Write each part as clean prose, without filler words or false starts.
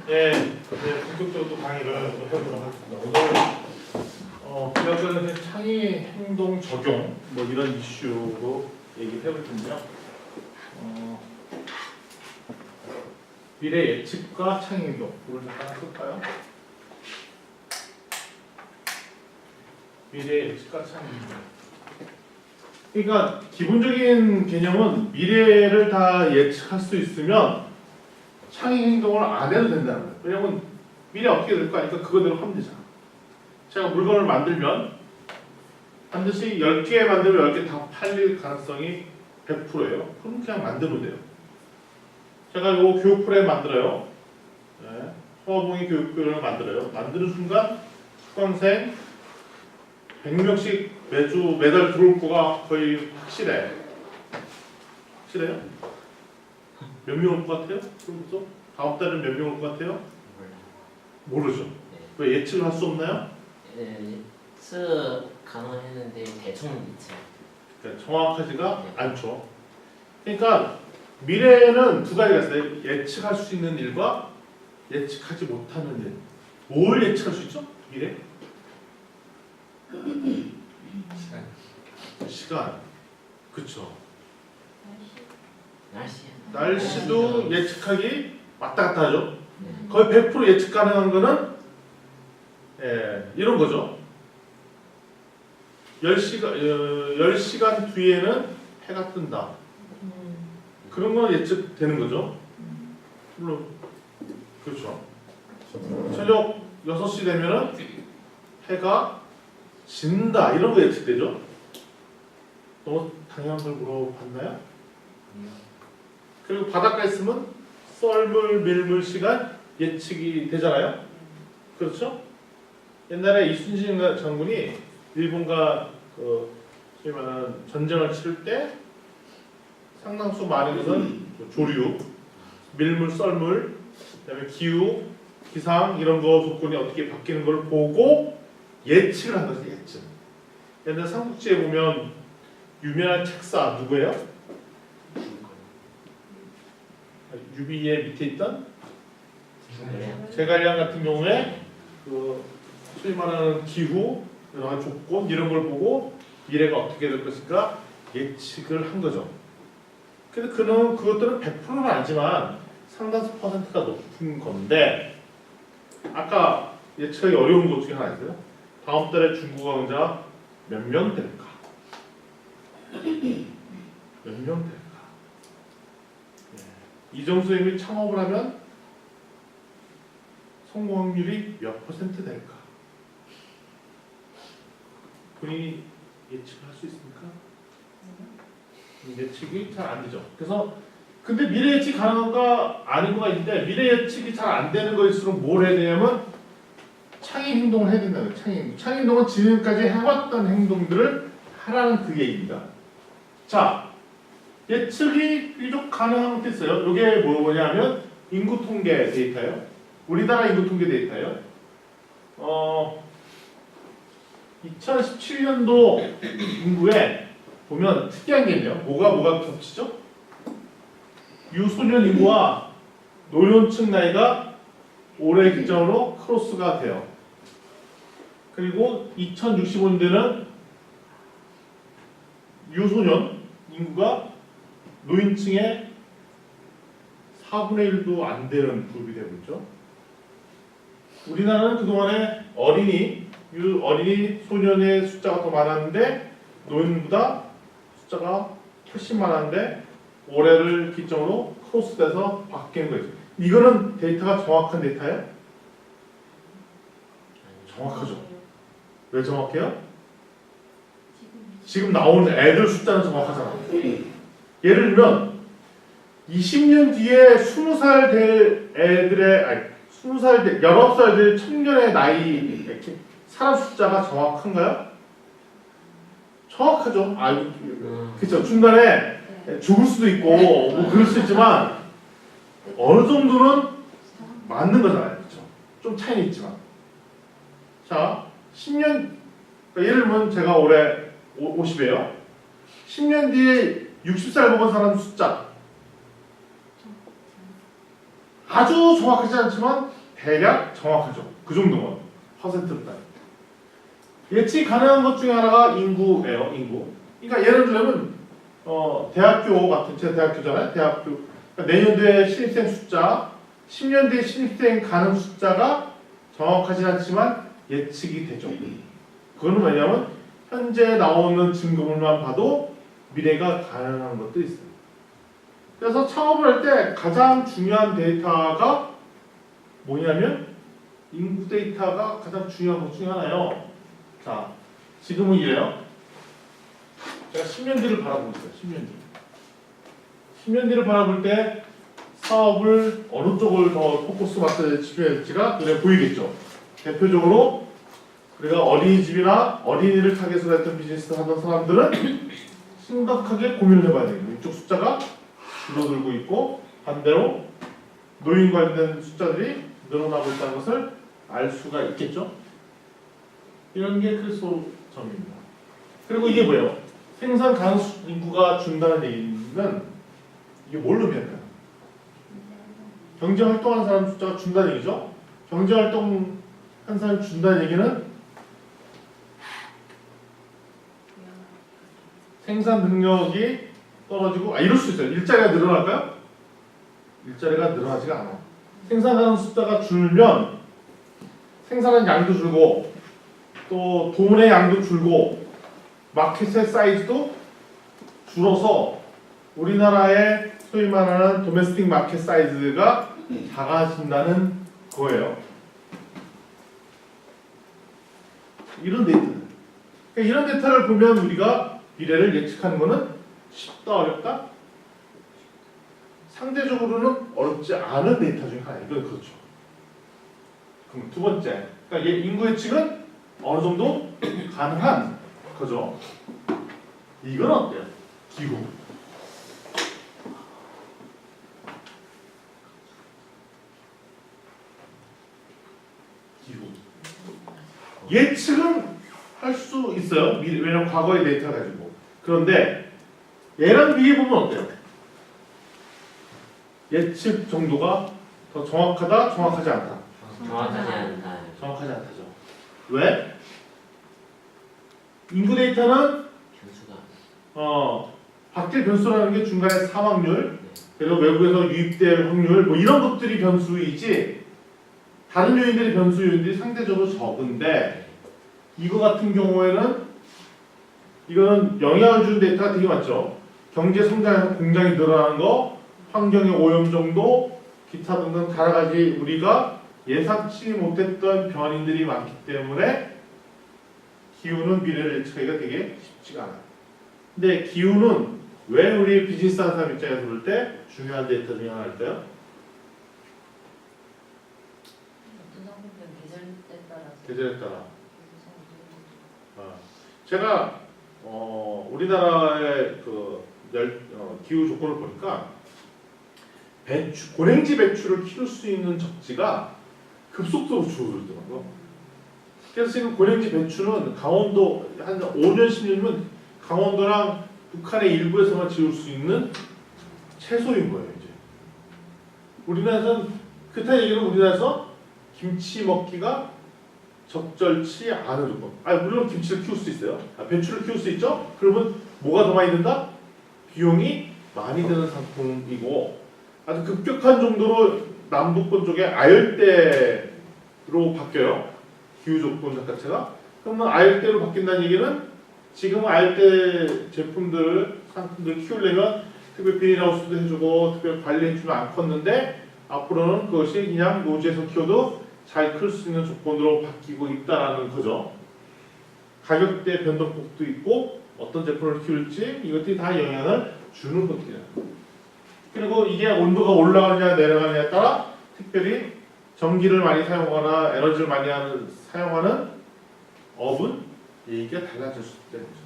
예, 이제 본격적으로 강의를 또 해보도록 하겠습니다. 오늘 기억자는 창의 행동 적용 뭐 이런 이슈로 얘기를 해볼 텐데요. 미래 예측과 창의 행동 이걸 잠깐 볼까요? 미래 예측과 창의 행동. 그러니까 기본적인 개념은 미래를 다 예측할 수 있으면 창의 행동을 안 해도 된다는 거예요. 왜냐면 미래 어떻게 될 거 아니까 그거대로 하면 되잖아. 제가 물건을 만들면 반드시 10개 만들면 10개 다 팔릴 가능성이 100%예요. 그럼 그냥 만들면 돼요. 제가 요 교육 프레임 만들어요. 네. 소아봉의 교육표를 만들어요. 만드는 순간 수강생 100명씩 매달 들어올 거가 거의 확실해. 확실해요? 몇 명 올 것 같아요? 그럼부터 다음 달은 몇 명 올 것 같아요? 모르죠. 왜 예측을 할 수 없나요? 예측 가능했는데 대충 예측. 그러니까 정확하지가 않죠. 그러니까 미래는 두 가지가 있어요. 예측할 수 있는 일과 예측하지 못하는 일. 뭘 예측할 수 있죠? 미래? 시간. 그쵸. 날씨도 예측하기 왔다 갔다 하죠. 거의 100% 예측 가능한 거는 이런 거죠. 10시간 뒤에는 해가 뜬다. 그런 건 예측되는 거죠. 물론 그렇죠. 저녁 6시 되면은 해가 진다. 이런 거 예측되죠. 너무 당연한 걸 물어봤나요? 그리고 바닷가에 있으면 썰물, 밀물 시간 예측이 되잖아요. 그렇죠? 옛날에 이순신 장군이 일본과 소위 말하는 전쟁을 치를 때 상당수 많은 것은 조류, 밀물, 썰물, 그다음에 기후, 기상 이런 거 조건이 어떻게 바뀌는 걸 보고 예측을 한 거죠. 예측. 옛날 삼국지에 보면 유명한 책사 누구예요? 유비의 밑에 있던 제갈량 같은 경우에 소위 말하는 기후, 여러 조건 이런 걸 보고 미래가 어떻게 될 것인가 예측을 한 거죠. 근데 그것들은 100%는 아니지만 상당수 퍼센트가 높은 건데 아까 예측하기 어려운 것 중에 하나 있어요. 다음 달에 중국어 강좌 몇 명 될까? 몇 명 될까? 이정수 선생님이 창업을 하면 성공 확률이 몇 퍼센트 될까? 본인이 예측을 할 수 있습니까? 예측이 잘 안 되죠. 그래서 근데 미래 예측 가능한가 아닌 거가 있는데 미래 예측이 잘 안 되는 거일수록 뭘 해야 되냐면 창의 행동을 해야 된다는 거예요. 창의 행동은 지금까지 해왔던 행동들을 하라는 그 얘기입니다. 자, 예측이 비교적 가능한 것도 있어요. 이게 뭐냐면 인구 통계 데이터예요. 우리나라 인구 통계 데이터예요. 2017년도 인구에 보면 특이한 게 있네요. 뭐가 겹치죠? 유소년 인구와 노년층 나이가 올해 기점으로 크로스가 돼요. 그리고 2065년대는 유소년 인구가 노인층의 4분의 1도 안 되는 그룹이 되고 있죠. 우리나라는 그동안에 어린이, 소년의 숫자가 더 많았는데 노인보다 숫자가 훨씬 많았는데 올해를 기점으로 크로스돼서 바뀌는 거죠. 이거는 데이터가 정확한 데이터예요? 정확하죠. 왜 정확해요? 지금 나오는 애들 숫자는 정확하잖아. 예를 들면 20년 뒤에 20살 될 애들의 19살 될 청년의 나이 이렇게 사람 숫자가 정확한가요? 정확하죠. 그렇죠. 중간에 죽을 수도 있고 뭐 그럴 수 있지만 어느 정도는 맞는 거잖아요. 그렇죠. 좀 차이는 있지만. 자, 10년 예를 들면 제가 올해 50이에요. 10년 뒤에 60살 먹은 사람 숫자 아주 정확하지 않지만 대략 정확하죠. 그 정도면 퍼센트로 따요. 예측 가능한 것 중에 하나가 인구예요. 인구. 그러니까 예를 들면 대학교 같은 제가 대학교잖아요. 대학교 그러니까 내년도에 신입생 숫자, 10년 뒤에 신입생 가는 숫자가 정확하진 않지만 예측이 되죠. 그거는 왜냐하면 현재 나오는 증거물만 봐도 미래가 가능한 것도 있어요. 그래서 창업을 할 때 가장 중요한 데이터가 뭐냐면 인구 데이터가 가장 중요한 것 중에 하나예요. 자, 지금은 이래요. 제가 10년 뒤를 바라보고 있어요. 10년 뒤. 10년 뒤를 바라볼 때 사업을 어느 쪽을 더 포커스 맞춰 집중할지가 눈에 보이겠죠. 대표적으로 우리가 어린이집이나 어린이를 타겟으로 했던 비즈니스를 하던 사람들은 심각하게 고민을 해봐야 돼요. 이쪽 숫자가 줄어들고 있고 반대로 노인 관련 숫자들이 늘어나고 있다는 것을 알 수가 있겠죠. 이런 게 크리스토점입니다. 그리고 이게 뭐예요? 생산 가능 인구가 준다는 얘기는 이게 뭘 의미할까요? 경제 활동하는 사람 숫자가 준다는 얘기죠. 경제 활동한 사람이 준다는 얘기는 생산 능력이 떨어지고 이럴 수 있어요. 일자리가 늘어날까요? 일자리가 늘어나지가 않아. 생산하는 숫자가 줄면 생산하는 양도 줄고 또 돈의 양도 줄고 마켓의 사이즈도 줄어서 우리나라의 소위 말하는 도메스틱 마켓 사이즈가 작아진다는 거예요. 이런 데이터들. 그러니까 이런 데이터를 보면 우리가 미래를 예측하는 것은 쉽다 어렵다? 상대적으로는 어렵지 않은 데이터 중에 하나. 이건 그렇죠. 그럼 두 번째, 그러니까 인구 예측은 어느 정도 가능한 거죠. 이건 어때요? 기후. 기후. 예측은 할 수 있어요. 왜냐면 과거의 데이터 가지고. 그런데 얘랑 비교해 보면 어때요? 예측 정도가 더 정확하다, 정확하지 않다. 정확하지 않다. 정확하지 않다죠. 왜? 인구 데이터는 변수가 바뀔 변수라는 게 중간에 사망률, 그리고 외국에서 유입될 확률, 뭐 이런 것들이 변수이지 다른 요인들이 변수 요인들이 상대적으로 적은데 이거 같은 경우에는 이거는 영향을 주는 데이터가 되게 많죠. 경제 성장에서 공장이 늘어나는 거, 환경의 오염 정도, 기타 등등 여러 가지 우리가 예상치 못했던 변인들이 많기 때문에 기후는 미래를 예측하기가 되게 쉽지가 않아요. 근데 기후는 왜 우리 비즈니스 하는 사람 입장에서 볼 때 중요한 데이터 중에 하나일까요? 계절에 따라. 제가 우리나라의 기후 조건을 보니까 고랭지 배추를 키울 수 있는 적지가 급속도로 줄어들더라고요. 그래서 지금 고랭지 배추는 강원도 한 5년 10년이면 강원도랑 북한의 일부에서만 지을 수 있는 채소인 거예요. 이제 우리나라에서는 그렇다는 얘기는 우리나라에서 김치 먹기가 적절치 않은 조건. 물론 김치를 키울 수 있어요. 배추를 키울 수 있죠. 그러면 뭐가 더 많이 든다? 비용이 많이 드는 상품이고 아주 급격한 정도로 남북권 쪽에 아열대로 바뀌어요. 기후 조건 자체가. 그러면 아열대로 바뀐다는 얘기는 지금 아열대 제품들, 상품들 키우려면 특별 비닐하우스도 해주고 특별 관리해주면 안 컸는데 앞으로는 그것이 그냥 노지에서 키워도 잘 클 수 있는 조건으로 바뀌고 있다라는 거죠. 가격대 변동폭도 있고 어떤 제품을 키울지 이것들이 다 영향을 주는 것들이에요. 그리고 이게 온도가 올라가느냐 내려가느냐에 따라 특별히 전기를 많이 사용하거나 에너지를 많이 사용하는 업은 얘기가 달라질 수 있다는 거죠.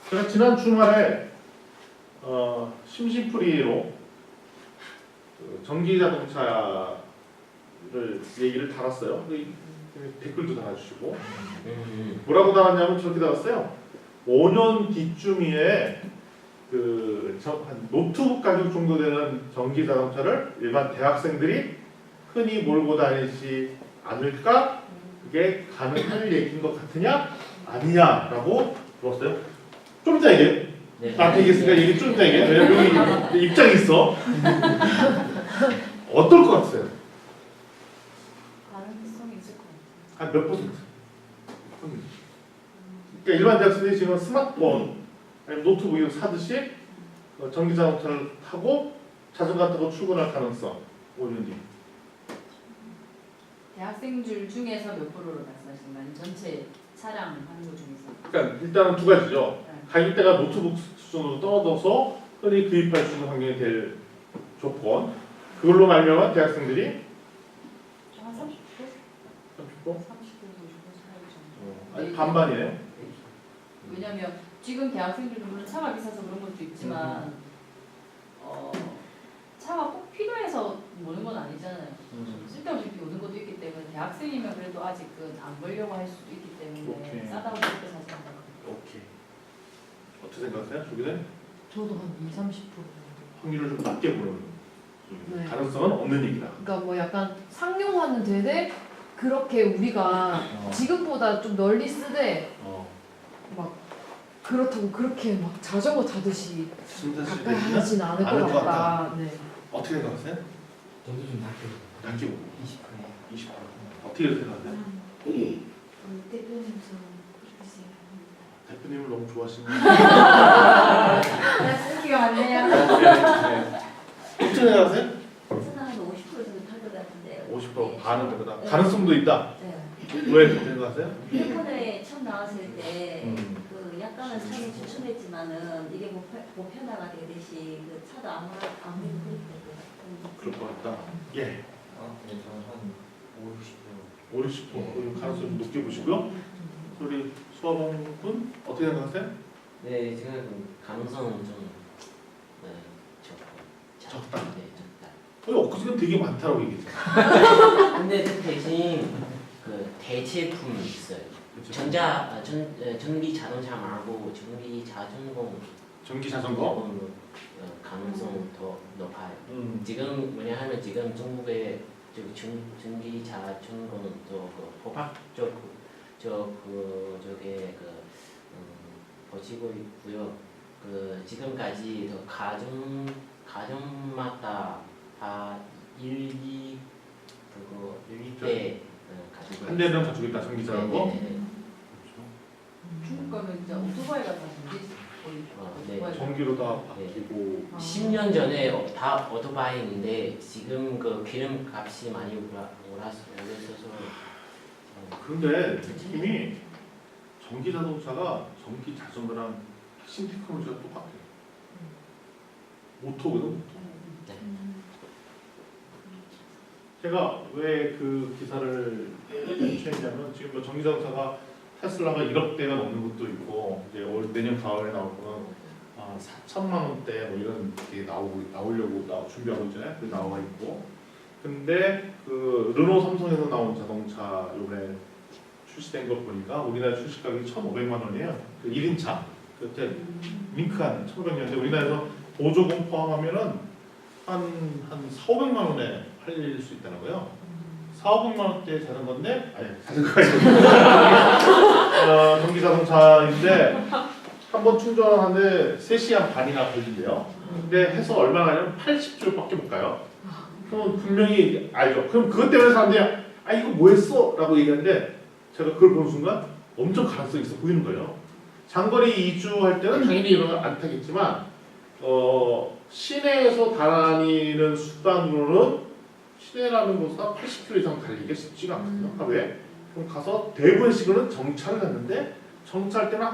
제가 지난 주말에 심심풀이로 전기 자동차를 얘기를 달았어요. 댓글도 달아주시고 뭐라고 달았냐면 저렇게 달았어요. 5년 뒤쯤에 한 노트북 가격 정도 되는 전기 자동차를 일반 대학생들이 흔히 몰고 다니지 않을까? 그게 가능할 얘기인 것 같으냐? 아니냐라고 물었어요. 좀 이따 얘기해. 네. 나한테 얘기했으니까 얘기 좀 이따 얘기해. 왜냐면 여기 입장이 있어. 어떨 것 같으세요? 가능성이 있을 것 같아요. 한 몇 퍼센트? 그러니까 일반 대학생들이 지금 스마트폰 아니면 노트북을 사듯이 전기자동차를 타고 자전거 타고 출근할 가능성 5년 뒤. 대학생들 중에서 몇 프로를 말씀하시는 거예요? 전체 차량 하는 것 중에서? 그러니까 일단은 두 가지죠. 네. 가격대가 노트북 수준으로 떨어져서 흔히 구입할 수 있는 환경이 될 조건. 그걸로 말미암아 대학생들이 한 30%? 30%? 30% 50% 사이 정도. 아니 반반이에요. 왜냐면 지금 대학생들도 물론 차가 비싸서 그런 것도 있지만 차가 꼭 필요해서 모는 건 아니잖아요. 쓸데없이 오는 것도 있기 때문에 대학생이면 그래도 아직은 안 벌려고 할 수도 있기 때문에 오케이. 싸다고 그렇게 사지 않아요. 오케이. 어떻게 생각하세요? 조기는 저도 한 20, 30% 정도. 확률을 좀 낮게 보는 네. 가능성은 없는 얘기다. 그러니까 뭐 약간 상용화는 되되 그렇게 우리가 지금보다 좀 널리 쓰되 막 그렇다고 그렇게 막 자전거 타듯이 진짜 가까이 하진 않을 않을 것 것 같다. 네. 어떻게 생각하세요? 저도 좀 낮게. 낮게 보고 20%. 20%. 어떻게 생각하세요? 대표님 좀 그렇게 생각합니다. 대표님을 너무 좋아하시는 쓸기가 많네요. 어떻게 생각하세요? 저는 한 50% 정도 탈것 같은데. 50% 반은 되거나 가능성도 있다. 네. 왜 그렇게 생각하세요? 휴대폰에 처음 나왔을 때 음. 그 약간은 차이 주춤했지만은 이게 보편화가 되듯이 그 차도 아무래도 그렇게 될 것 같은. 그럴 것 같다. 예. 네, 저는 한 5, 60%. 5, 60% 가능성 좀 높게 보시고요. 우리 수아봉군 어떻게 생각하세요? 네, 지금 가능성은 좀 적다. 네, 적다. 엊그제 되게 많다고 얘기했잖아. 근데 그 대신 그 대체품이 있어요. 그렇죠? 전기 자동차 말고 전기 자전거 전기 자전거? 가능성 더 높아요. 음. 지금 뭐냐하면 지금 중국의 전기 자전거는 또그 호박 저게 보시고 있고요. 그 지금까지 더 가정마다 다 1, 2 그거 1, 2대 가지고 한 대는 가지고 있다 전기 자전거. 네, 네, 네. 중국 가면 진짜 오토바이가 다 전기 네. 오토바이. 전기로 다 바뀌고 10년 전에 다 오토바이인데 지금 그 기름 값이 많이 올랐어서 그런데 느낌이 전기 자동차가 전기 자전거랑 핵심 테크놀로지가 똑같아요. 모터거든 모터. 제가 왜 그 기사를 취했냐면 지금 뭐 전기 자동차가 테슬라가 1억 대가 넘는 것도 있고 이제 내년 가을에 나올 거는 4천만 원대 뭐 이런 게 나오려고 준비하고 있잖아요. 그 나와 있고. 근데 그 르노 삼성에서 나온 자동차 요번에 출시된 거 보니까 우리나라 출시 가격이 1,500만 원이에요. 그 1인차. 그때 링크한 1,500년인데 우리나라에서 보조금 포함하면은 한 4, 500만 원에 팔릴 수 있다는 거예요. 4, 500만 원대 자전거인데 아니 자전거가 아니고 전기 자동차인데 한 번 충전하는데 3시간 반이나 걸린대요. 근데 해서 얼마나 가냐면 80주밖에 못 가요. 그럼 분명히 알죠. 그럼 그것 때문에 사람들이 이거 뭐 했어? 라고 얘기하는데 제가 그걸 보는 순간 엄청 가능성이 있어 보이는 거예요. 장거리 2주 할 때는 당연히 이런 걸 안 타겠지만 시내에서 다니는 수단으로는 시내라는 곳은 80km 이상 달리기가 쉽지가 않거든요. 하루에. 그럼 가서 대부분 시간은 정차를 했는데 정차할 때는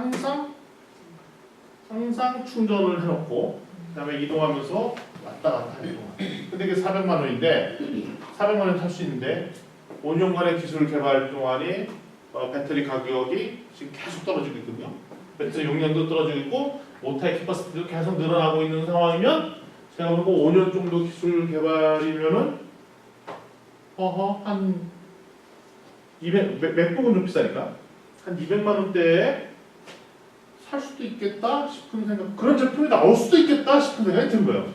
항상 충전을 해놓고 그다음에 이동하면서 왔다 갔다 이동하는. 근데 이게 400만 원인데 400만 원 탈 수 있는데 5년간의 기술 개발 동안에 배터리 가격이 지금 계속 떨어지고 있거든요. 배터리 용량도 떨어지고 있고 모터의 캐파시티도 계속 늘어나고 있는 상황이면 제가 보고 5년 정도 기술 개발이면은 한 200, 맥북은 좀 비싸니까 한 200만 원대에 살 수도 있겠다 싶은 생각, 그런 제품이 나올 수도 있겠다 싶은 생각이 든 거예요.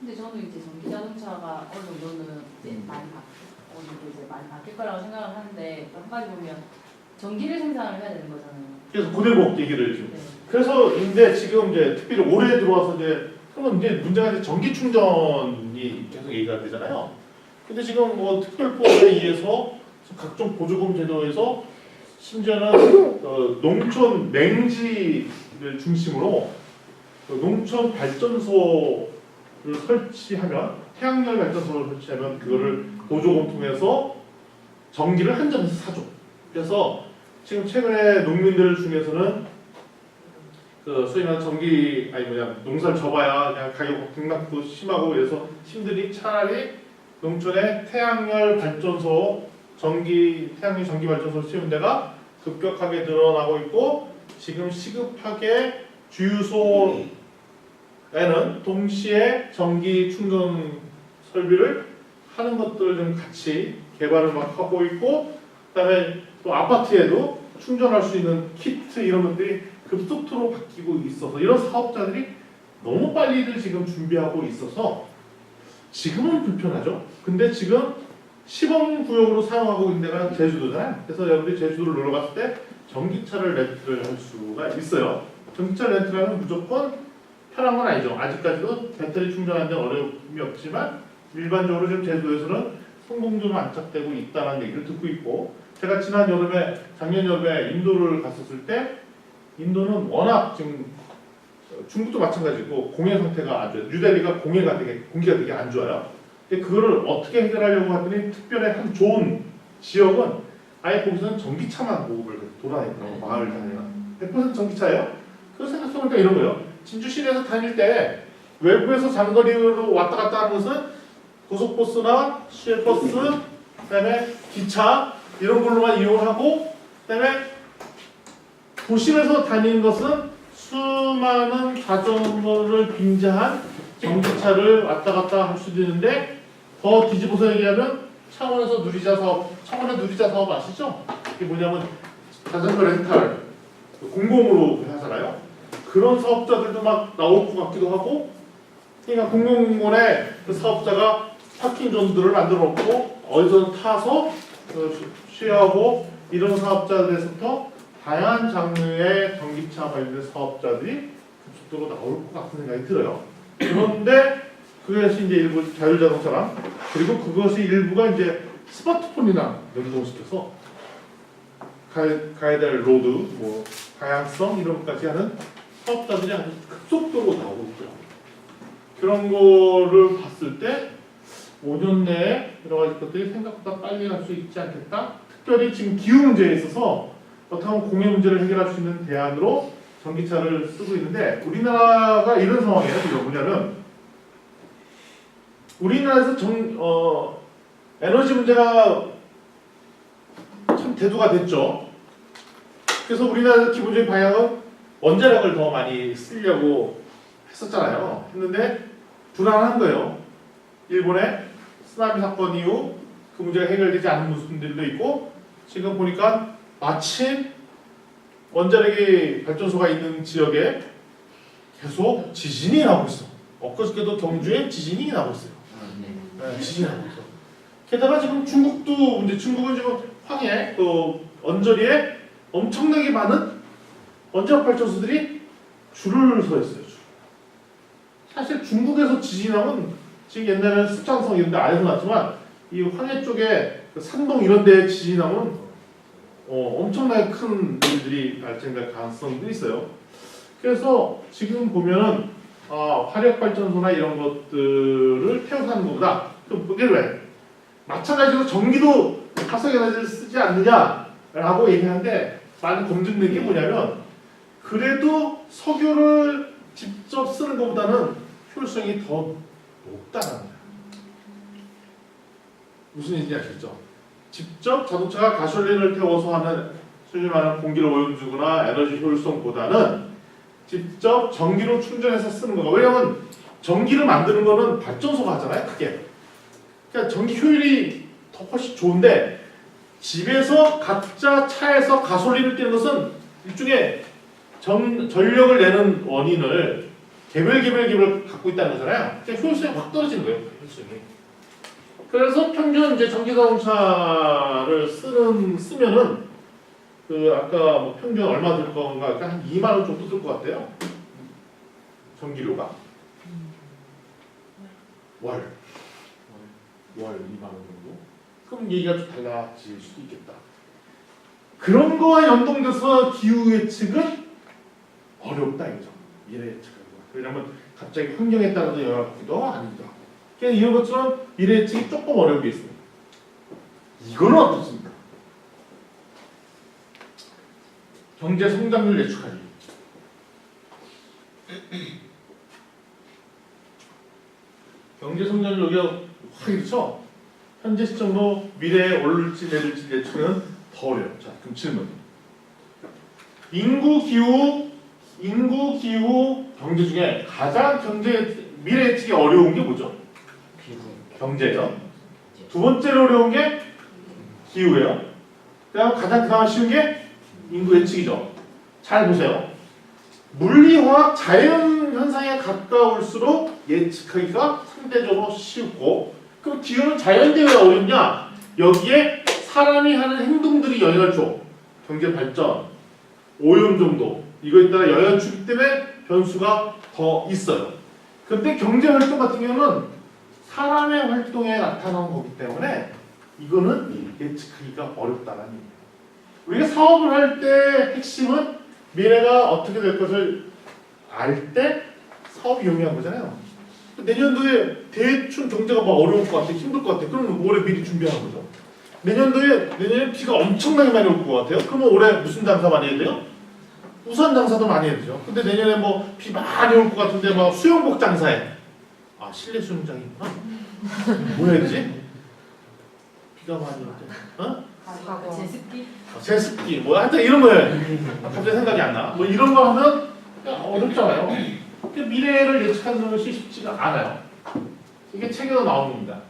근데 저는 이제 전기 자동차가 어느 정도는 이제 어느 정도 이제 많이 바뀔 거라고 생각을 하는데 한 가지 보면 전기를 생산을 해야 되는 거잖아요. 그래서 고대목 얘기를 지금. 네. 그래서 근데 지금 이제 특별히 올해 들어와서 그러면 이제 문제가 이제 전기 충전이 계속 얘기가 되잖아요. 근데 지금 뭐 특별법에 의해서 각종 보조금 제도에서 심지어는 농촌 맹지를 중심으로 농촌 발전소를 설치하면 태양열 발전소를 설치하면 그거를 보조금 통해서 전기를 한전에서 사줘. 그래서 지금 최근에 농민들 중에서는 그 소위 말하는 전기 농사를 접어야 그냥 가격 등락도 심하고 그래서 힘드니 차라리 농촌에 태양열 발전소 태양열 전기 발전소를 채운 데가 급격하게 늘어나고 있고 지금 시급하게 주유소에는 동시에 전기 충전 설비를 하는 것들을 좀 같이 개발을 막 하고 있고 그다음에 또 아파트에도 충전할 수 있는 키트 이런 것들이 급속도로 바뀌고 있어서 이런 사업자들이 너무 빨리들 지금 준비하고 있어서 지금은 불편하죠. 근데 지금 시범 구역으로 사용하고 있는 데가 제주도잖아요. 그래서 여러분들이 제주도를 놀러 갔을 때 전기차를 렌트를 할 수가 있어요. 전기차 렌트라는 무조건 편한 건 아니죠. 아직까지도 배터리 충전하는 데 어려움이 없지만 일반적으로 지금 제주도에서는 성공적으로 안착되고 있다는 얘기를 듣고 있고 제가 작년 여름에 인도를 갔었을 때 인도는 워낙 지금 중국도 마찬가지고 공해 상태가 안 좋아요. 뉴델리가 공기가 되게 안 좋아요. 근데 그거를 어떻게 해결하려고 하더니 특별히 한 좋은 지역은 아예 거기서는 전기차만 보급을 돌아다니고 마을 다니는 100% 전기차예요. 그래서 생각해보니까 이런 거예요. 진주시내에서 다닐 때 외부에서 장거리로 왔다 갔다 하는 것은 고속버스나 시외버스, 그다음에 기차 이런 걸로만 이용하고 그다음에 도심에서 다니는 것은 수많은 자전거를 빙자한 전기차를 왔다 갔다 할 수도 있는데 더 뒤집어서 얘기하면 창원의 누리자 사업 아시죠? 이게 뭐냐면 자전거 렌탈 공공으로 하잖아요. 그런 사업자들도 막 나올 것 같기도 하고 그러니까 공공공원에 그 사업자가 파킹 존들을 만들어 놓고 어디서 타서 쉬하고 이런 사업자들에서부터 다양한 장르의 전기차 관련된 사업자들이 급속도로 나올 것 같은 생각이 들어요. 그런데 그것이 이제 일부 자율자동차랑 그리고 그것이 일부가 이제 스마트폰이나 연동시켜서 가야 될 로드, 뭐 다양성 이런 것까지 하는 사업자들이 아주 급속도로 나오고 있죠. 그런 거를 봤을 때 5년 내에 여러 가지 것들이 생각보다 빨리 갈 수 있지 않겠다. 특별히 지금 기후 문제에 있어서 어떻게 보면 공해 문제를 해결할 수 있는 대안으로 전기차를 쓰고 있는데 우리나라가 이런 상황이에요. 지금 뭐냐면 우리나라에서 에너지 문제가 참 대두가 됐죠. 그래서 우리나라에서 기본적인 방향은 원자력을 더 많이 쓰려고 했었잖아요. 했는데 불안한 거예요. 일본의 쓰나미 사건 이후 그 문제가 해결되지 않은 모습들도 있고 지금 보니까 마침 원자력이 발전소가 있는 지역에 계속 지진이 나고 있어. 엊그저께도 경주에 지진이 나고 있어요. 네, 지진이 나고 있어. 게다가 지금 중국은 지금 황해 또 언저리에 엄청나게 많은 원자력 발전소들이 줄을 서 있어요. 사실 중국에서 지진이 나면 지금 옛날에는 습장성 이런 데 안에서 났지만 이 황해 쪽에 그 산동 이런 데 지진이 나면 엄청나게 큰 일들이 발생될 가능성도 있어요. 그래서 지금 보면은 화력 발전소나 이런 것들을 태워서 하는 것보다 그게 왜? 마찬가지로 전기도 화석에너지를 쓰지 않느냐라고 얘기하는데 많이 검증된 게 뭐냐면 그래도 석유를 직접 쓰는 것보다는 효율성이 더 높다는 거예요. 무슨 얘기인지 아시죠? 직접 자동차가 가솔린을 태워서 하는 소위 말하는 공기를 오염주거나 에너지 효율성보다는 직접 전기로 충전해서 쓰는 거가 왜냐면 전기를 만드는 거는 발전소가 하잖아요. 크게. 그러니까 전기 효율이 더 훨씬 좋은데 집에서 각자 차에서 가솔린을 떼는 것은 일종의 전력을 내는 원인을 개별 갖고 있다는 거잖아요. 그러니까 효율성이 확 떨어지는 거예요. 효율성이. 그래서 평균 이제 전기자동차를 쓰면은 그 아까 뭐 평균 얼마 들 건가 그러니까 한 2만 원 정도 들 것 같아요. 전기료가 월 2만 원 정도. 그럼 얘기가 좀 달라질 수도 있겠다. 그런 거와 연동돼서 기후 예측은 어렵다 이거죠. 미래 예측은. 왜냐면 갑자기 환경에 따라서 영향을 받기도 아니다. 그러니까 이런 것처럼 미래 예측이 조금 어려운 게 있습니다. 이거는 어떻습니까? 경제 성장률 예측하기. 경제 성장률 여기가 확 그렇죠? 현재 시점으로 미래에 오를지 내릴지 예측은 더 어려워요. 자, 그럼 질문. 인구, 기후, 경제 중에 가장 미래 예측이 어려운 게 뭐죠? 기후. 경제죠. 두 번째로 어려운 게 기후예요. 그다음 가장 쉬운 게 인구 예측이죠. 잘 보세요. 물리화학 자연 현상에 가까울수록 예측하기가 상대적으로 쉽고, 그럼 기후는 자연인데 왜 어렵냐? 여기에 사람이 하는 행동들이 영향을 줘. 경제 발전, 오염 정도 이거에 따라 영향을 주기 때문에 변수가 더 있어요. 근데 경제 활동 같은 경우는 사람의 활동에 나타나는 거기 때문에 이거는 예측하기가 어렵다는 얘기예요. 우리가 사업을 할 때 핵심은 미래가 어떻게 될 것을 알 때 사업이 용이한 거잖아요. 내년도에 대충 경제가 막 어려울 것 같아, 힘들 것 같아. 그러면 올해 미리 준비하는 거죠. 내년에 비가 엄청나게 많이 올 것 같아요. 그러면 올해 무슨 장사 많이 해야 돼요? 우산 장사도 많이 해야 되죠. 근데 내년에 뭐 비 많이 올 것 같은데 막 수영복 장사해. 아, 실내 수영장이구나. 뭐 해야 되지? 비가 많이 올 때. 어? 제습기? 제습기 뭐 하여튼 이런 거예요. 갑자기 생각이 안 나. 뭐 이런 거 하면 어렵잖아요. 미래를 예측하는 것이 쉽지가 않아요. 이게 책에도 나오는 겁니다.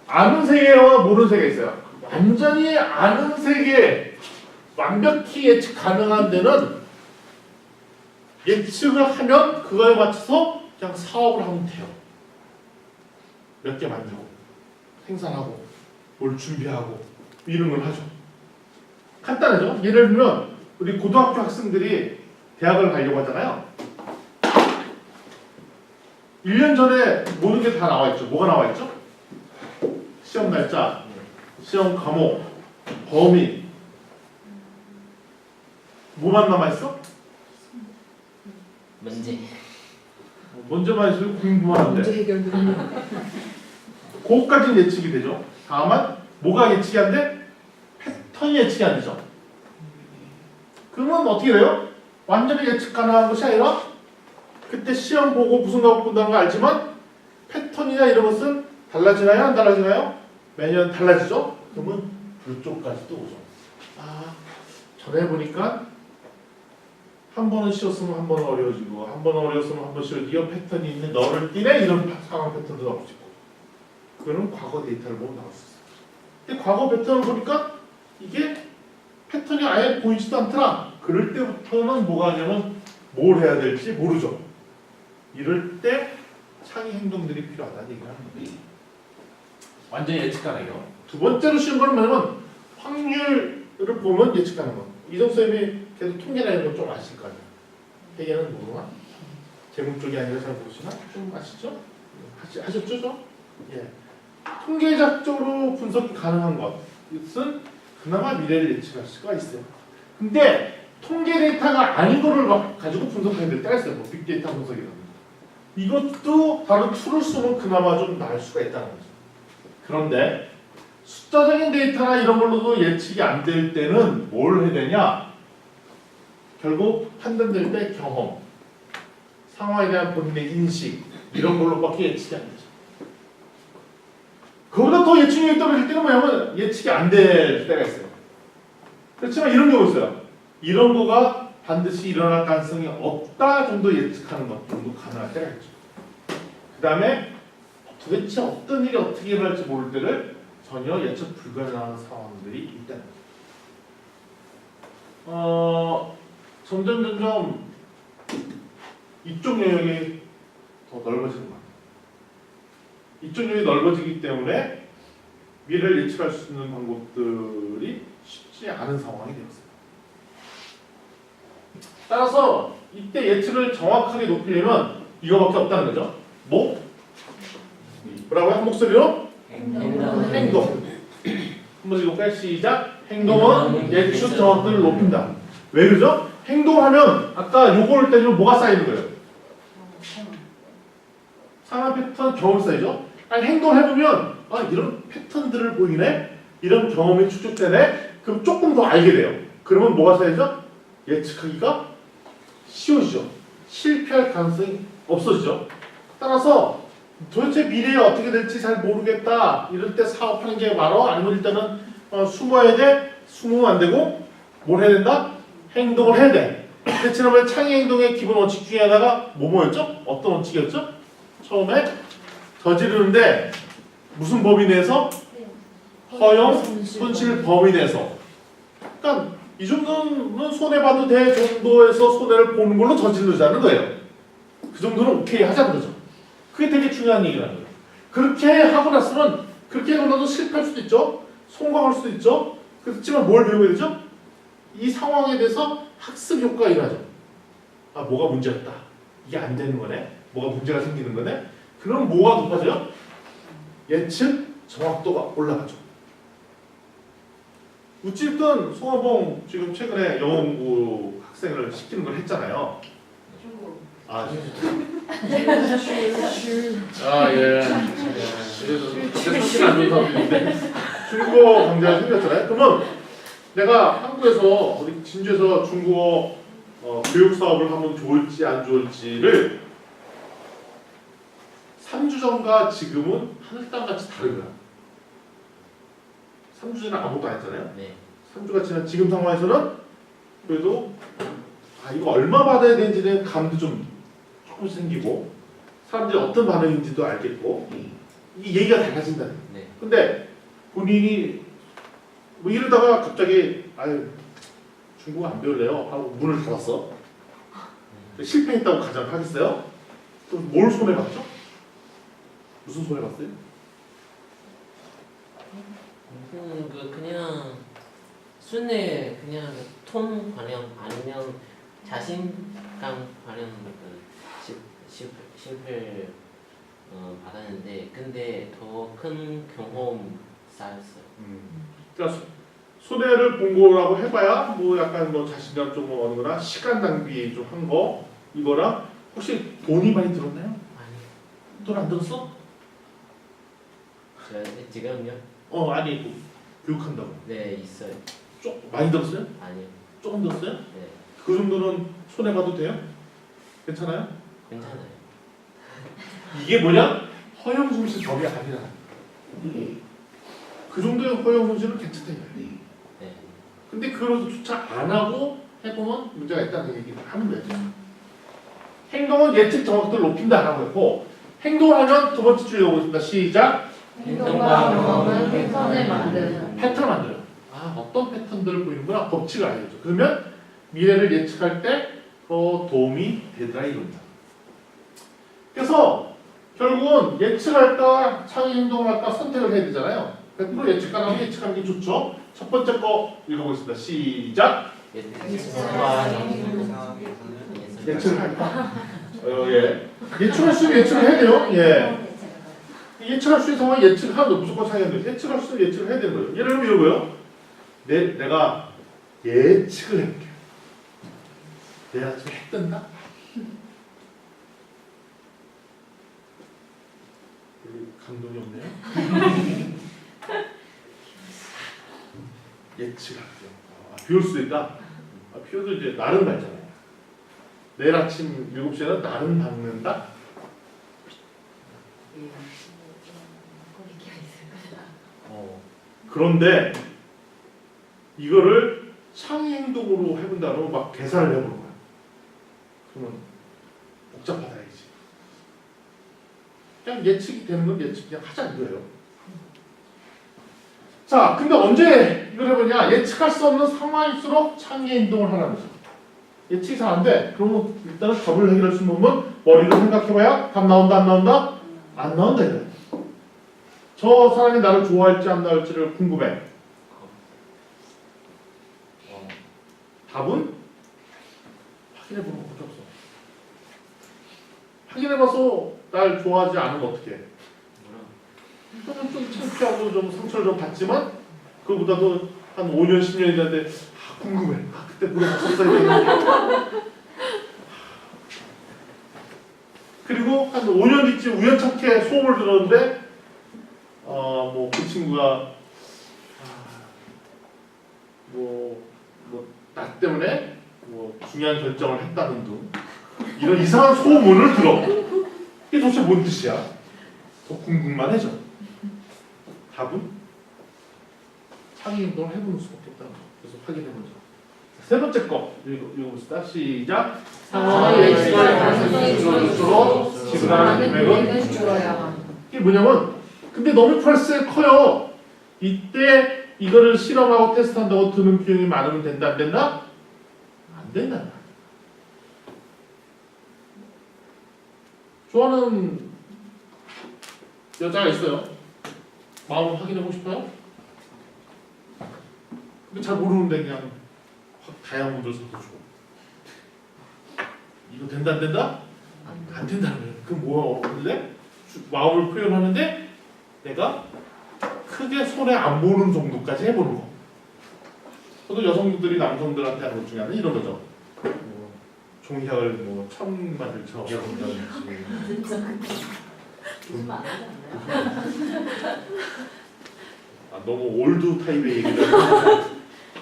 아는 세계와 모르는 세계가 있어요. 완전히 아는 세계, 완벽히 예측 가능한 데는 예측을 하면 그거에 맞춰서 그냥 사업을 하면 돼요. 몇 개 만들고 생산하고 뭘 준비하고 이런 걸 하죠. 간단하죠? 예를 들면 우리 고등학교 학생들이 대학을 가려고 하잖아요. 1년 전에 모든 게 다 나와 있죠. 뭐가 나와 있죠? 시험 날짜, 시험 과목, 범위. 뭐만 남아 있어? 문제만 있으면 공부만 문제 하는데. 해결 능력. 그것까지는 예측이 되죠. 다만 뭐가 예측이 안 돼? 패턴이 예측이 안 되죠. 그러면 어떻게 돼요? 완전히 예측 가능한 것이 아니라 그때 시험 보고 무슨 과목 본다는 거 알지만 패턴이나 이런 것은 달라지나요? 안 달라지나요? 매년 달라지죠? 그러면 이쪽까지도 오죠. 아, 전에 보니까 한 번은 쉬웠으면 한 번은 어려워지고 한 번은 어려웠으면 한 번 쉬워지고 이런 패턴이 있는 너를 띠네 이런 상황 패턴도 나올 수 있고 그거는 과거 데이터를 보면 나올 수 있어요. 근데 과거 패턴을 보니까 이게 패턴이 아예 보이지도 않더라. 그럴 때부터는 뭐가 하냐면 뭘 해야 될지 모르죠. 이럴 때 창의 행동들이 필요하다는 얘기를 하는 거예요. 완전히 예측 가능해요. 두 번째로 쉬운 거는 뭐냐면 확률을 보면 예측 가능 거. 이정 쌤이 계속 통계나 이런 거 좀 아실 거 아니에요. 회계는 모르나? 재무 쪽이 아니라 잘 모르시나? 좀 아시죠? 하셨죠? 좀? 예. 통계적으로 분석이 가능한 것은 그나마 미래를 예측할 수가 있어요. 근데 통계 데이터가 아닌 거를 막 가지고 분석해야 될 때가 있어요. 뭐 빅데이터 분석이라든가. 이것도 바로 툴을 쓰면 그나마 좀 나을 수가 있다는 거죠. 그런데 숫자적인 데이터나 이런 걸로도 예측이 안 될 때는 뭘 해야 되냐? 결국 판단될 때 경험, 상황에 대한 본인의 인식 이런 걸로밖에 예측이 안 되죠. 그보다 더 예측력이 떨어질 때는 뭐냐면 예측이 안 될 때가 있어요. 그렇지만 이런 경우 있어요. 이런 거가 반드시 일어날 가능성이 없다 정도 예측하는 것 정도 가능할 때가 있죠. 그 다음에 도대체 어떤 일이 어떻게 일어날지 모를 때를 전혀 예측 불가능한 상황들이 있다는 거죠. 점점 이쪽 영역이 더 넓어지는 거야. 이쪽 영역이 넓어지기 때문에 미래를 예측할 수 있는 방법들이 쉽지 않은 상황이 되었어요. 따라서 이때 예측을 정확하게 높이려면 이거밖에 없다는 거죠. 뭐라고요? 한 목소리로? 행동. 한번 읽어볼까요? 시작. 행동은 예측 정확도를 높인다. 왜 그러죠? 행동하면 아까 요거를 때리면 뭐가 쌓이는 거예요? 상한 패턴 경험 쌓이죠? 아니 행동을 해보면 아 이런 패턴들을 보이네? 이런 경험이 축적되네? 그럼 조금 더 알게 돼요. 그러면 뭐가 쌓이죠? 예측하기가 쉬워지죠. 실패할 가능성이 없어지죠. 따라서 도대체 미래에 어떻게 될지 잘 모르겠다. 이럴 때 사업하는 게 바로 아니면 일단은 숨어야 돼. 숨으면 안 되고 뭘 해야 된다? 행동을 해야 돼. 근데 지난번에 창의 행동의 기본 원칙 중에 하나가 뭐였죠? 어떤 원칙이었죠? 처음에 저지르는데 무슨 범위 내에서? 허용, 손실 범위 내에서. 그러니까 이 정도는 손해봐도 될 정도에서 손해를 보는 걸로 저지르자는 거예요. 그 정도는 오케이 하자는 거죠. 그게 되게 중요한 얘기라는 거예요. 그렇게 하고 나서는 그렇게 하고 나서 실패할 수도 있죠. 성공할 수도 있죠. 그렇지만 뭘 배워야 되죠? 이 상황에 대해서 학습 효과가 일어나죠. 아 뭐가 문제였다. 이게 안 되는 거네. 뭐가 문제가 생기는 거네. 그럼 뭐가 높아져요? 예측 정확도가 올라가죠. 어쨌든 송하봉 지금 최근에 영어 공부 학생을 시키는 걸 했잖아요. 아, 예. 그래서 시간 안 좋은 사람들인데 중국어 강좌가 생겼잖아요. 그러면 내가 한국에서 우리 진주에서 중국어 교육 사업을 하면 좋을지 안 좋을지를 3주 전과 지금은 하늘땅같이 다른 거야. 3주 전에 아무것도 안 했잖아요. 네. 3주가 지난 지금 상황에서는 그래도 아 이거 얼마 받아야 되는지는 감도 좀 조금씩 생기고 사람들이 어떤 반응인지도 알겠고 이 얘기가 달라진다는 거예요. 네. 근데 본인이 뭐 이러다가 갑자기 아유 중국어 안 배울래요 하고 문을 닫았어. 실패했다고 가정하겠어요? 그럼 뭘 손해봤죠? 무슨 손해봤어요? 그냥 순회 그냥 톤 관련 아니면 자신감 관련 실패 받았는데 근데 더 큰 경험 쌓였어요. 그러니까 손해를 본 거라고 해봐야 뭐 약간 뭐 자신감 좀 어느 거나 시간 낭비 좀 한 거 이거랑 혹시 돈이 많이 들었나요? 아니 돈 안 들었어? 지금요? 아니 그 교육한다고 네 있어요. 많이 들었어요? 아니요. 조금 들었어요? 네 그 정도는 손해봐도 돼요? 괜찮아요? 괜찮아요. 이게 뭐냐? 허용 손실 범위 아니라 그 정도의 허용 손실은 괜찮다 이거예요. 네. 근데 그거조차 안 하고 해보면 문제가 있다는 얘기를 하는 거예요. 행동은 예측 정확도를 높인다라고 했고 행동을 하면 두 번째 줄 읽어보겠습니다. 시작. 행동과 경험은 패턴을 만드는. 패턴을 만들어요. 아 어떤 패턴들을 보이는구나 법칙을 알려줘. 그러면 미래를 예측할 때 더 도움이 되더라 이겁니다. 그래서 결국은 예측할까 창의 행동을 할까 선택을 해야 되잖아요. 100% 예측가능하면 예측하는 게 좋죠. 첫 번째 거 읽어보겠습니다. 시작. 예측을 할까? 예. 예측할 수 있으면 예측을 해야 돼요. 예. 예측할 수 있는 상황에 예측을 하면 무조건 창의 행동. 예측할 수 있으면 예측을 해야 되는 거예요. 예를 들면 이거요. 내가 예측을 해볼게요. 내가 지금 해 뜬다? 감동이 없네요. 예측할게요. 비 올 수도 있다. 비 오도 이제 날은 밝잖아요. 내일 아침 7시에는 날은 밝는다. 그런데 이거를 창의 행동으로 해본다면 막 계산을 해보는 거야. 그러면 복잡하다 이지. 그냥 예측이 되는 건 예측 그냥 하자 이거예요. 자, 근데 언제 이걸 해보냐? 예측할 수 없는 상황일수록 창의 행동을 하라는 거죠. 예측이 잘 안 돼. 그러면 일단은 답을 해결할 수 있는 부분 머리로 생각해봐야 답 나온다 안 나온다? 안 나온다 이거야. 저 사람이 나를 좋아할지 안 좋아할지를 궁금해. 답은 확인해보는 것밖에 없어. 확인해봐서 날 좋아하지 않으면 어떡해. 좀 창피하고 좀 상처를 좀 받지만 그거보다도 한 5년 10년이 됐는데 궁금해. 그때 물어봤었어야 되는데. 그리고 한 5년 뒤쯤 우연찮게 소음을 들었는데 뭐 그 친구가 나 때문에 뭐 중요한 결정을 했다는 둥 이런 이상한 소문을 들어. 이게 도대체 뭔 뜻이야? 더 궁금만 해져. 답은 창의 행동을 해보는 수밖에 없다는 거. 그래서 확인해보자. 세 번째 거 읽어봅시다. 시작. 상황의 예측할 가능성이 줄어들수록 지불하는 금액은 줄어야. 이게 뭐냐면 근데 너무 프레스가 커요. 이때 이거를 실험하고 테스트한다고 드는 비용이 많으면 된다 안 된다? 안 된다. 좋아하는 여자가 있어요. 마음을 확인해보고 싶어요? 근데 잘 모르는데 그냥 확 다이아몬드를 사서 줘. 이거 된다 안 된다? 안 된다는 거예요. 그럼 뭐야? 근데 마음을 표현하는데 내가 크게 손에 안 보는 정도까지 해보는 거. 저도 여성들이 남성들한테 하는 것 중에 하나는 이런 거죠. 뭐 종이학을 뭐 천마들처럼 해본다든지. 진짜 요즘 안 하지 않나요? 너무 올드 타입의 얘기를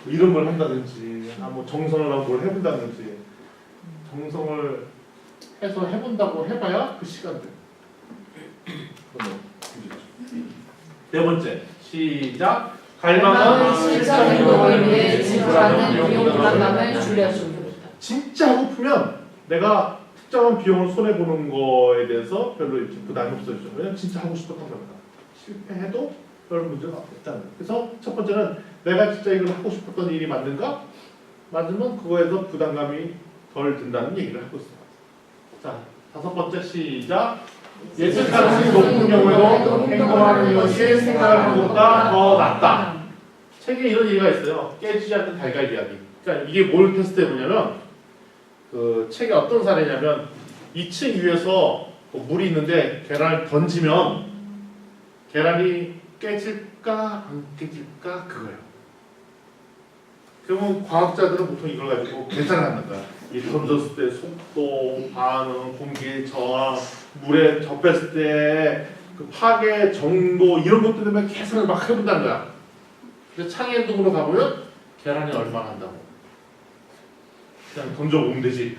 이런 걸 한다든지, 뭐 정성을 하고 뭘 해본다든지, 정성을 해서 해본다고 해봐야 그 시간 돼. 네 번째, 시작. 갈망은 실천 행동을 위해 지불하는 비용 부담감을 줄여줍니다. 진짜 하고프면 내가 특정한 비용을 손해 보는 거에 대해서 별로 이렇게 부담이 없어지죠. 왜냐면 진짜 하고 싶었던 거니까. 실패해도 별 문제가 없다는 거예요. 그래서 첫 번째는 내가 진짜 이걸 하고 싶었던 일이 맞는가? 맞으면 그거에서 부담감이 덜 든다는 얘기를 하고 있어요. 자, 다섯 번째 시작. 예측 가능성이 높은 경우에도 행동하는 것이 생각하는 것보다 더 낫다. 책에 이런 얘기가 있어요. 깨지지 않는 달걀 이야기. 그러니까 이게 뭘 테스트해보냐면 그 책에 어떤 사례냐면 2층 위에서 물이 있는데 계란을 던지면 계란이 깨질까 안 깨질까 그거예요. 그러면 과학자들은 보통 이걸 가지고 계산을 하는 거야. 이 던졌을 때 속도, 반응, 공기 저항, 물에 접했을 때 그 파괴 정도 이런 것들 때문에 계산을 막 해본다는 거야. 근데 창의 행동으로 가보면 계란이 얼마나 한다고. 그냥 던져보면 되지.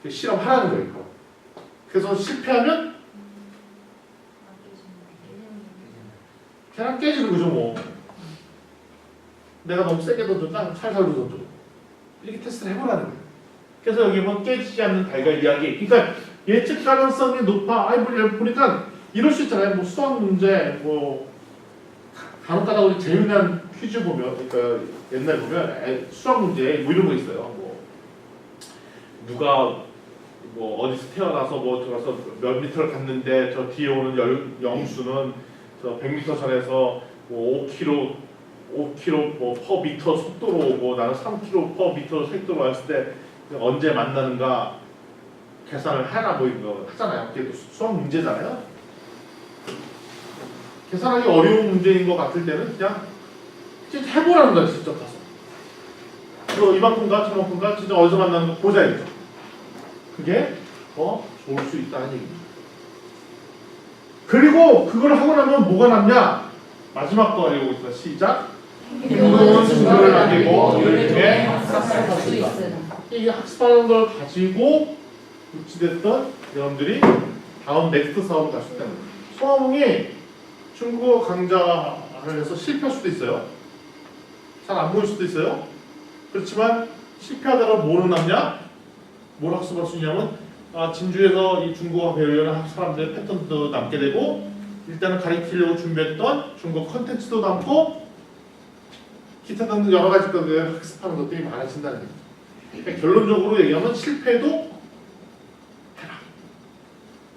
실험하라는 거예요. 이거. 그래서 실패하면 계란 깨지는 거죠 뭐. 내가 너무 세게 던졌나 살살 던져. 이렇게 테스트를 해보라는 거예요. 그래서 여기 뭐 깨지지 않는 달걀 이야기. 그러니까 예측 가능성이 높아. 아이 보니까 이럴 수 있잖아요. 뭐 수학 문제, 뭐 간혹가다 우리 재미난 퀴즈 보면, 그러니까 옛날 보면 수학 문제 뭐 이런 거 있어요. 뭐 누가 뭐 어디서 태어나서 뭐 들어가서 몇 미터를 갔는데 저 뒤에 오는 영수는 저 100m 전에서 뭐 5km 뭐 per 미터 속도로 오고 나는 3km per 미터 속도로 왔을 때 언제 만나는가 계산을 해라 뭐 이거 하잖아요. 그게 또 수학 문제잖아요. 계산하기 어려운 문제인 것 같을 때는 그냥 진짜 해보라는 거야. 직접 가서 이거 이만큼가 저만큼가 진짜 어디서 만나는 거 보자 이거죠. 그게 더 좋을 수 있다는 얘기입니다. 그리고 그걸 하고 나면 뭐가 남냐? 마지막 거 알고 있습니다. 시작. 행동은 증거를 남기고 이를 통해 학습할 수 있다. 이게 학습하는 걸 가지고 유치됐던 여러분들이 다음 넥스트 사업을 갈 수 있다는 거예요. 수험이 중국어 강좌를 해서 실패할 수도 있어요. 잘 안 보일 수도 있어요. 그렇지만 실패하다가 뭐는 남냐? 뭘 학습할 수 있냐면 진주에서 이 중국어 배우려는 사람들의 패턴도 남게 되고 일단은 가르치려고 준비했던 중국어 컨텐츠도 남고 기타 등등 여러 가지 것들 학습하는 것들이 많아진다는 거예요. 그러니까 결론적으로 얘기하면 실패도 해라.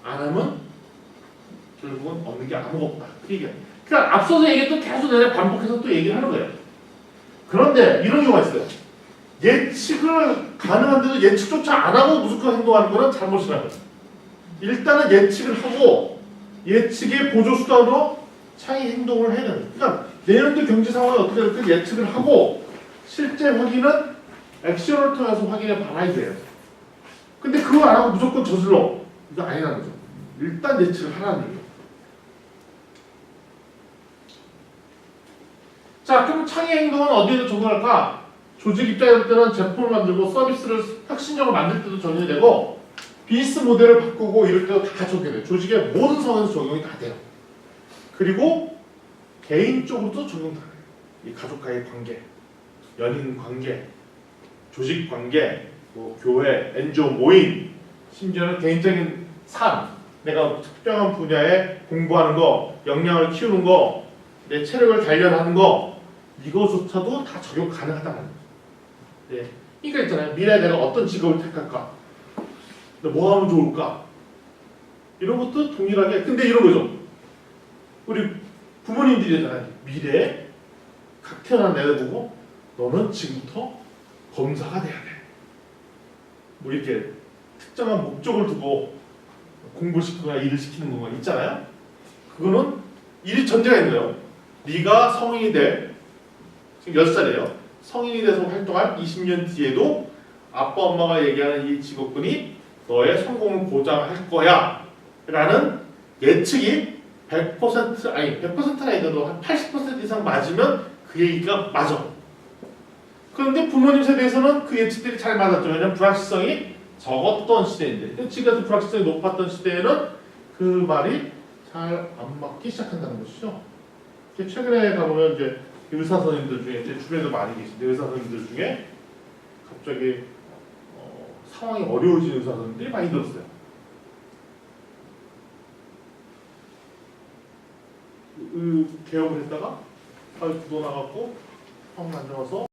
안 하면 결국은 얻는 게 아무것도 없다. 그 얘기야. 그러니까 앞서서 얘기했던 계속 내가 반복해서 또 얘기를 하는 거예요. 그런데 이런 경우가 있어요. 예측을 가능한데도 예측조차 안 하고 무조건 행동하는 거는 잘못이라는 거예요. 일단은 예측을 하고 예측의 보조수단으로 창의 행동을 해야 되는 거예요. 그러니까 내년도 경제 상황이 어떻게 될지 예측을 하고 실제 확인은 액션을 통해서 확인해 봐야 돼요. 근데 그거 안 하고 무조건 저질러. 이거 아니라는 거죠. 일단 예측을 하라는 얘기예요. 자, 그럼 창의 행동은 어디에도 적용할까? 조직 입장에 때는 제품을 만들고 서비스를 혁신적으로 만들 때도 적용이 되고 비즈니스 모델을 바꾸고 이럴 때도 다 적용이 돼요. 조직의 모든 상황에서 적용이 다 돼요. 그리고 개인적으로도 적용 다 해요. 이 가족과의 관계, 연인 관계, 조직 관계, 뭐 교회, NGO 모임, 심지어는 개인적인 삶, 내가 특정한 분야에 공부하는 거, 역량을 키우는 거, 내 체력을 단련하는 거, 이거조차도 다 적용 가능하다는 거죠. 네. 그러니까 있잖아요. 미래에 내가 어떤 직업을 택할까? 뭐 하면 좋을까? 이런 것도 동일하게. 근데 이런 거죠. 우리 부모님들이잖아요. 미래에 각 태어난 애들 보고 너는 지금부터 검사가 돼야 돼. 뭐 이렇게 특정한 목적을 두고 공부시키거나 일을 시키는 경우가 있잖아요. 그거는 일이 전제가 있는 거예요. 네가 성인이 될 지금 10살이에요. 성인이 돼서 활동할 20년 뒤에도 아빠 엄마가 얘기하는 이 직업군이 너의 성공을 보장할 거야 라는 예측이 100% 아니 100%가 아니더라도 한 80% 이상 맞으면 그 얘기가 맞아. 그런데 부모님 세대에서는 그 예측들이 잘 맞았죠. 왜냐하면 불확실성이 적었던 시대인데 지금 같은 불확실성이 높았던 시대에는 그 말이 잘 안 맞기 시작한다는 것이죠. 최근에 가보면 이제 의사 선생님들 중에 제 주변에도 많이 계신데 의사 선생님들 중에 갑자기 상황이 어려워진 의사 선생님들이 많이 들었어요. 개업을 했다가 구도 나갔고 상황 안 좋아서